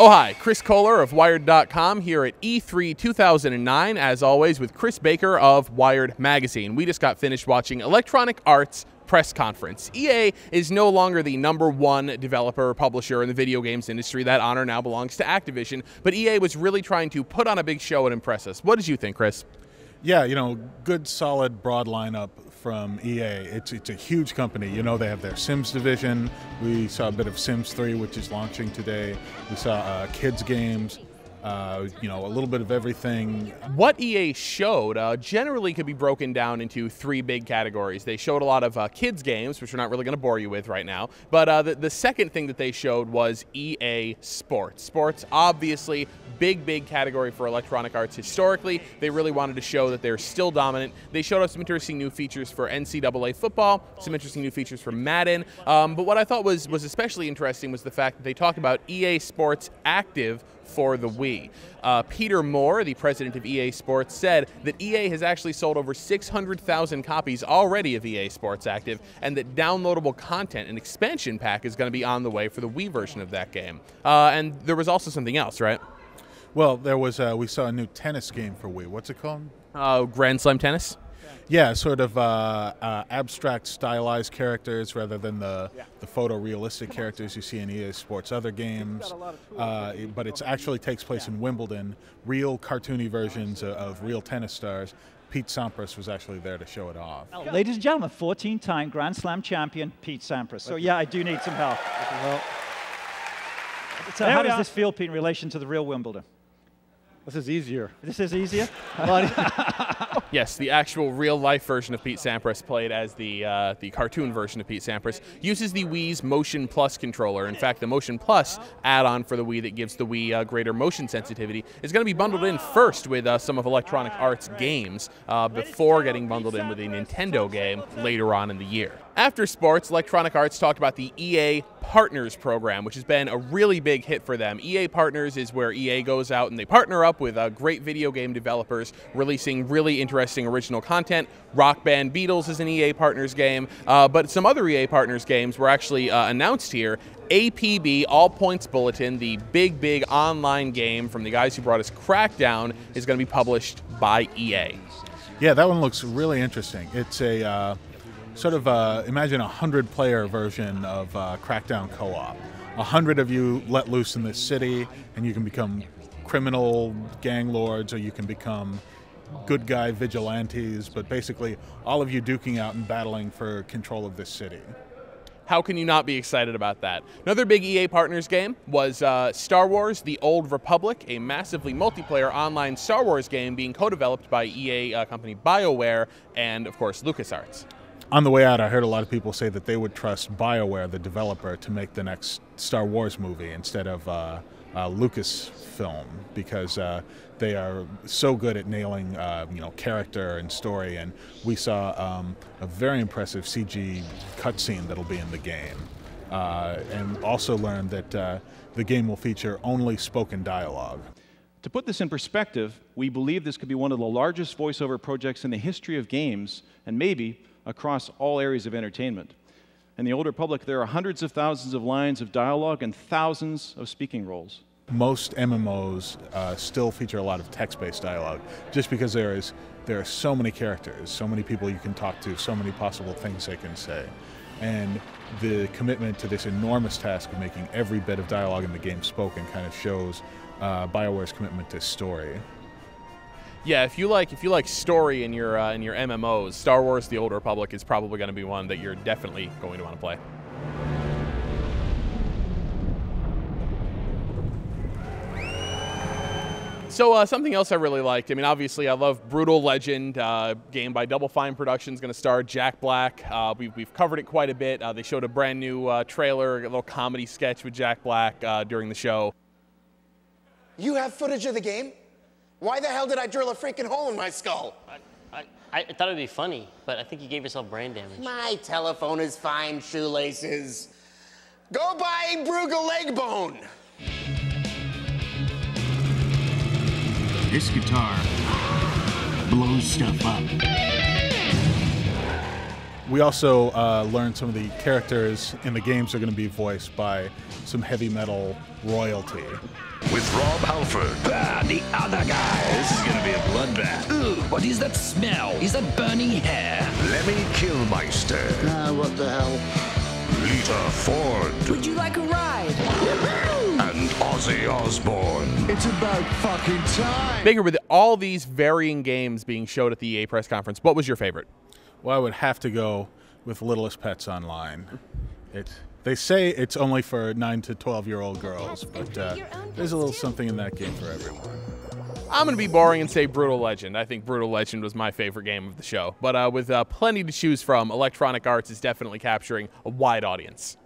Oh, hi, Chris Kohler of Wired.com here at E3 2009, as always, with Chris Baker of Wired Magazine. We just got finished watching Electronic Arts press conference. EA is no longer the #1 developer or publisher in the video games industry. That honor now belongs to Activision, but EA was really trying to put on a big show and impress us. What did you think, Chris? Yeah, good, solid, broad lineup from EA. It's a huge company. They have their Sims division. We saw a bit of Sims 3, which is launching today. We saw kids games. A little bit of everything. What EA showed generally could be broken down into 3 big categories. They showed a lot of kids games, which we're not really going to bore you with right now. But the second thing that they showed was EA Sports. Sports, obviously, big category for Electronic Arts historically. They really wanted to show that they're still dominant. They showed us some interesting new features for NCAA football, some interesting new features for Madden. But what I thought was especially interesting was the fact that they talked about EA Sports Active for the Wii. Peter Moore, the president of EA Sports, said that EA has actually sold over 600,000 copies already of EA Sports Active, and that downloadable content, an expansion pack, is going to be on the way for the Wii version of that game. And there was also something else, right? Well, there was. We saw a new tennis game for Wii. What's it called? Grand Slam Tennis? Yeah, sort of abstract, stylized characters rather than the photorealistic characters you see in EA Sports other games. But it actually takes place in Wimbledon. Real cartoony versions of real tennis stars. Pete Sampras was actually there to show it off. Ladies and gentlemen, 14-time Grand Slam champion Pete Sampras. So yeah, I do need some help. So how does this feel, Pete, in relation to the real Wimbledon? This is easier. This is easier? Yes, the actual real-life version of Pete Sampras, played as the cartoon version of Pete Sampras, uses the Wii's Motion Plus controller. In fact, the Motion Plus add-on for the Wii that gives the Wii greater motion sensitivity is going to be bundled in first with some of Electronic Arts games before getting bundled in with a Nintendo game later on in the year. After sports, Electronic Arts talked about the EA Partners program, which has been a really big hit for them. EA Partners is where EA goes out and they partner up with great video game developers, releasing really interesting original content. Rock Band Beatles is an EA Partners game, but some other EA Partners games were actually announced here. APB, All Points Bulletin, the big online game from the guys who brought us Crackdown, is going to be published by EA. Yeah, that one looks really interesting. It's a sort of imagine a 100-player version of Crackdown co-op. 100 of you let loose in this city, and you can become criminal gang lords, or you can become good guy vigilantes, but basically all of you duking out and battling for control of this city. How can you not be excited about that? Another big EA Partners game was Star Wars: The Old Republic, a massively multiplayer online Star Wars game being co-developed by EA company BioWare and, of course, LucasArts. On the way out, I heard a lot of people say that they would trust BioWare, the developer, to make the next Star Wars movie instead of Lucasfilm, because they are so good at nailing character and story. And we saw a very impressive CG cutscene that'll be in the game, and also learned that the game will feature only spoken dialogue. To put this in perspective, we believe this could be one of the largest voiceover projects in the history of games, and maybe across all areas of entertainment. In the Old Republic, there are hundreds of thousands of lines of dialogue and thousands of speaking roles. Most MMOs still feature a lot of text-based dialogue, just because there are so many characters, so many people you can talk to, so many possible things they can say. And the commitment to this enormous task of making every bit of dialogue in the game spoken kind of shows BioWare's commitment to story. Yeah, if you like story in your MMOs, Star Wars: The Old Republic is probably going to be one that you're definitely going to want to play. So something else I really liked. I mean, obviously, I love Brutal Legend, game by Double Fine Productions, going to star Jack Black. We've covered it quite a bit. They showed a brand new trailer, a little comedy sketch with Jack Black during the show. You have footage of the game? Why the hell did I drill a freaking hole in my skull? I thought it would be funny, but I think you gave yourself brain damage. My telephone is fine, shoelaces. Go buy Brugal leg bone. This guitar blows stuff up. We also learned some of the characters in the games are going to be voiced by some heavy metal royalty. With Rob Halford. The other guy. This is going to be a bloodbath. Ooh, what is that smell? Is that burning hair? Lemmy Kilmister. What the hell? Lita Ford. Would you like a ride? And Ozzy Osbourne. It's about fucking time. Baker, with all these varying games being showed at the EA press conference, what was your favorite? Well, I would have to go with Littlest Pets Online. They say it's only for 9 to 12-year-old girls, but there's a little something in that game for everyone. I'm going to be boring and say Brutal Legend. I think Brutal Legend was my favorite game of the show. But with plenty to choose from, Electronic Arts is definitely capturing a wide audience.